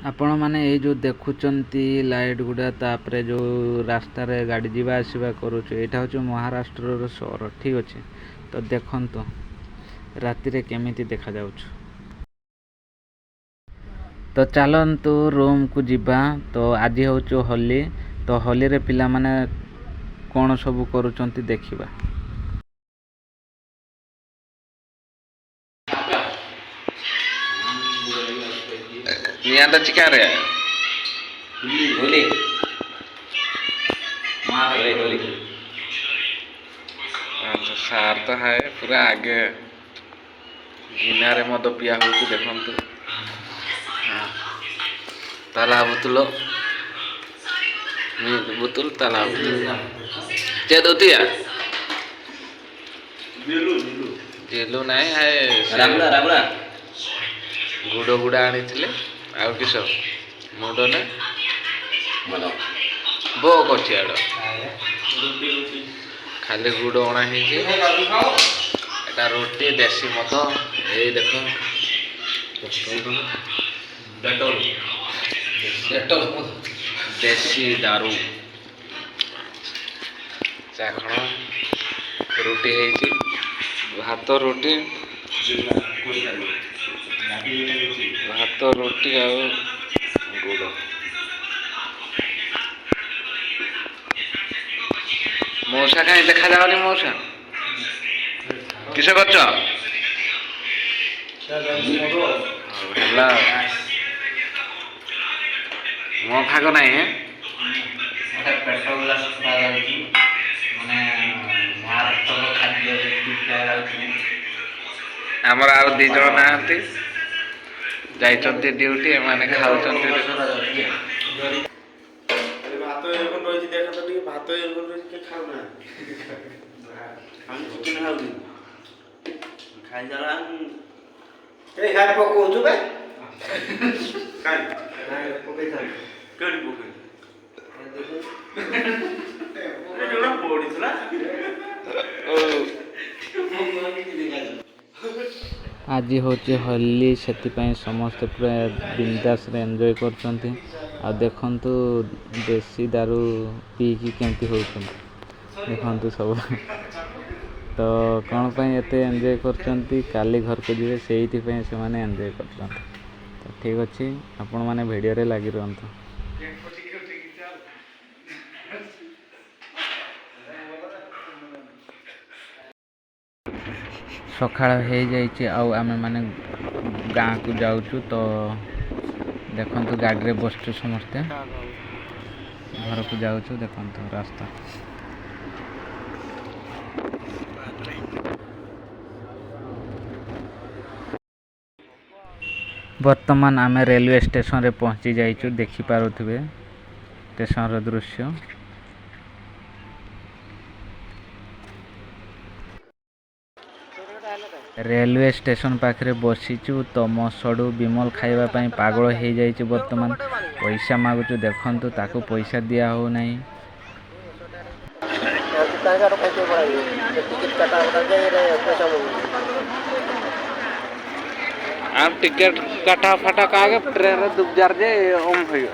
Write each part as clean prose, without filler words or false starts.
आपण मैंने ये जो देखुंत लाइट गुड़ा तापर जो रास्तार गाड़ी जावा आसवा करूँ हूँ महाराष्ट्र सहर ठीक अच्छे। तो देखु राति केमी देखा जाऊँ। तो चलतु रूम को जीवा। तो आज हूँ होली। तो होली रे पिला माने कौन सब करुँच देखा। निया चिका रे होली अच्छा सार तो है पूरा आगे गिनारे मद पिया हो देखु ताला बुतुल बुतुल ताला चे दोतिया जेलू नहीं है रामड़ा रामड़ा गुड़ गुड़ा आनी आउ किस मुंड ने बो कर खाली गुड़ अणा एटा रोटी देसी मद ये देख देसी दारू चाखण रोटी है भात रोटी भात रोटी आ गुड़ मौसा कहीं देखा जाओनी मौसा किस कर मो भाग ना आमर आ दी जन ना जाइछन्ति ड्यूटी एमाने खाउछन्ति भात एरकम रही देखा तो ठीक भात एरकम रही के खाऊ ना हम चिकन खाऊ खाई जाला ए हाथ पको छु बे खाई खाई पके था केडी पके ए जोला पड़ी थला आज हूँ होली से समस्ते पूरा बिंदास एंजॉय कर देखु देसी दारू पीकी केमती होती देखु सब। तो कौन पाई एते एंजॉय कर काली घर को जीवे से एंजॉय कर। तो ठीक अच्छे आपण मैंने वीडियो रे लगी रुहतु। सकाळ हो जाइए आम मैंने गाँ को जाऊँ। तो देखु गाड़ी में बसचु समस्ते घर को जाऊँ देखु रास्ता वर्तमान आम रेलवे स्टेशन रे पहुँची जाइए। देखिपे स्टेशन दृश्य रेलवे स्टेशन पाखे बसीचु। तो मो सड़ू विमल खाइबापी पागल हो जाइए। बर्तमान पैसा मागुचु देखु ताकू पैसा दिया हो नहीं। आप टिकट काटा फाटा का ट्रेन रे दुब जार जे ओम होय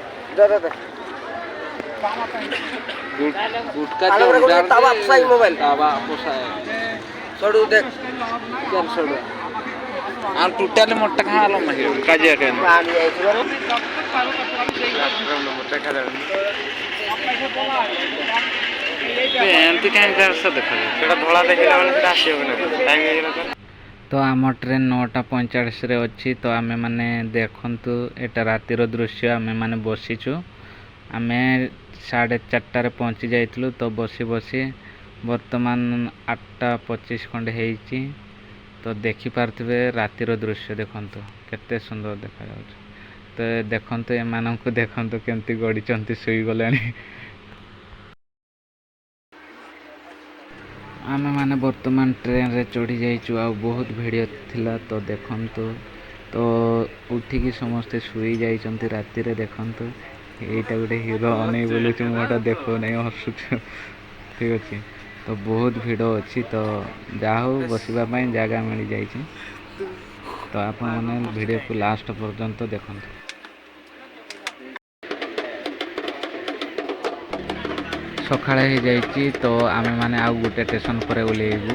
गुटका जो तावा अपसाई मोबाइल तावा अपसाई सडू देख चल सडू आ टोटल मोटा खाला मही काजे के पानी आई छरो मोटा खाला एंती काहे कर देखा सेटा धोला देखला वाला सेटा आसे बने टाइम हेला। तो आम ट्रेन 9:45 रे अच्छी। तो आमे माने देखंतु एटा रातिर दृश्य आमे माने बसीचु। आमे 4:30 रे पहुँची जाइतलु। तो बसी बसी वर्तमान 8:25 खंडे हेइची। तो देखि पारथिबे रातिर दृश्य देखंतु केते सुंदर देखा जाउछ। तो देखंतु एमानंकु देखंतु केमती गडी चंती सुई गलेनी। आम मैंने वर्तमान ट्रेन रे चढ़ी जाइचु आ बहुत भिड़ थिला। तो देखंतु तो उठिकी समस्ते शुई जाइचंती राति रे देखंतु एटा गोटे हीरो अनै बोलुछु मोटा देखो नै हसुछु ठीक अछि। तो बहुत भिड़ अच्छी। तो जाओ बसवा जगह मिल जाइए। तो आप वीडियो को लास्ट पर्यंत देखते। ସକାଳେ ହେଇଯାଇଛି ତ ଆମେମାନେ ଆଉ ଗୋଟେ ଷ୍ଟେସନ ପରେ ଓହ୍ଲେଇବୁ।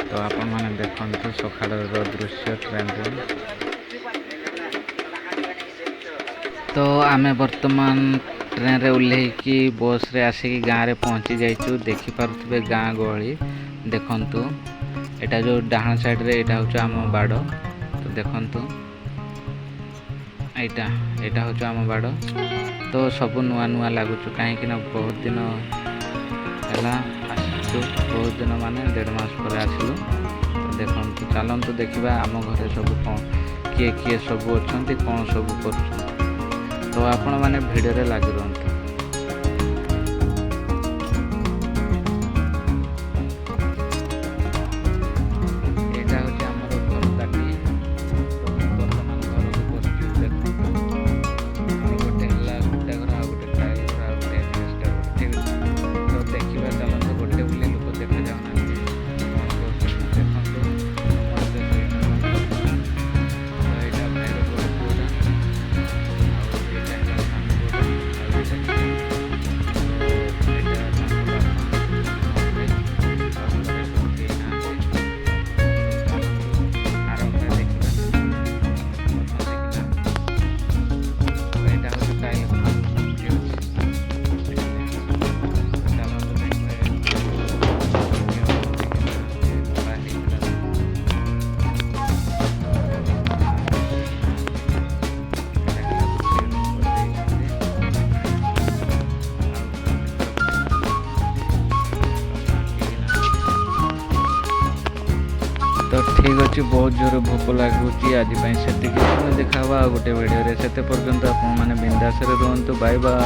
ତ ଆପଣମାନେ ଦେଖନ୍ତୁ ସକାଳର ଦୃଶ୍ୟ ଟ୍ରେନରେ। ତ ଆମେ ବର୍ତ୍ତମାନ ଟ୍ରେନରେ ଓହ୍ଲେଇକି ବସ୍ରେ ଆସିକି ଗାଁରେ ପହଞ୍ଚି ଯାଇଛୁ। ଦେଖିପାରୁଥିବେ ଗାଁ ଗହଳି ଦେଖନ୍ତୁ। ଏଇଟା ଯେଉଁ ଡାହାଣ ସାଇଡ଼୍ରେ ଏଇଟା ହେଉଛି ଆମ ବାଡ଼। ତ ଦେଖନ୍ତୁ ଏଇଟା ହେଉଛି ଆମ ବାଡ଼। ତ ସବୁ ନୂଆ ନୂଆ ଲାଗୁଛୁ କାହିଁକିନା ବହୁତ ଦିନ ହେଲା ଆସିଛୁ। ବହୁତ ଦିନ ମାନେ 1.5 ମାସ ପରେ ଆସିଲୁ। ତ ଦେଖନ୍ତୁ ଚାଲନ୍ତୁ ଦେଖିବା ଆମ ଘରେ ସବୁ କ'ଣ କିଏ ସବୁ ଅଛନ୍ତି, କ'ଣ ସବୁ କରୁଛନ୍ତି। ତ ଆପଣମାନେ ଭିଡ଼ିଓରେ ଲାଗି ରୁହନ୍ତୁ। ଏଇଟା ହେଉଛି ଆମର ଘର କାଟି। ତ ମୁଁ ବର୍ତ୍ତମାନ ଘରକୁ ବସିଛୁ। ଦେଖନ୍ତୁ ଆମର ଗୋଟେ ହେଲା ଗୋଟେ ଘର, ଆଉ ଗୋଟେ ଟାଇଲ୍ ଘର, ଆଉ ଗୋଟେ ଏଜବେଷ୍ଟର ଘର। ଠିକ୍ ଅଛି। ତ ଦେଖିବା ଚାଲନ୍ତୁ। ଗୋଟେ ବୋଲି ଲୋକ ଦେଖାଯାଉନାହାନ୍ତି କ'ଣ କରୁଛନ୍ତି ଦେଖନ୍ତୁ। ସମସ୍ତେ ସେଇଟା ତ ଏଇଟା ଭାଇର ବଡ଼ ପୁଅଟା, ଆଉ ଏଇଟା ହେଲା ସାନ ପୁଅଟା, ଆଉ ଏଇଟା ଝିଅ। ତ ଏଇଟା ତାଙ୍କ ବାପା, ମମି, ଆଉ ଘରେ ସବୁ କେହି ନାହାନ୍ତି। ଚାଲନ୍ତୁ ଆରମ୍ଭରେ ଦେଖିବା। ପ୍ରଥମ ଦେଖିବା ଏଇଟା ହେଉଛି ଟାଇଲ୍ ଘର। ଠିକ୍ ଅଛି। ଚାଲନ୍ତୁ ଦେଖିବା ତ ଠିକ୍ ଅଛି। ବହୁତ ଜୋରେ ଭୋକ ଲାଗୁଛି ଆଜି ପାଇଁ। ସେତିକି ଦେଖା ହବା ଆଉ ଗୋଟେ ଭିଡ଼ିଓରେ। ସେତେ ପର୍ଯ୍ୟନ୍ତ ଆପଣମାନେ ବିନ୍ଦାସରେ ରୁହନ୍ତୁ। Bye bye.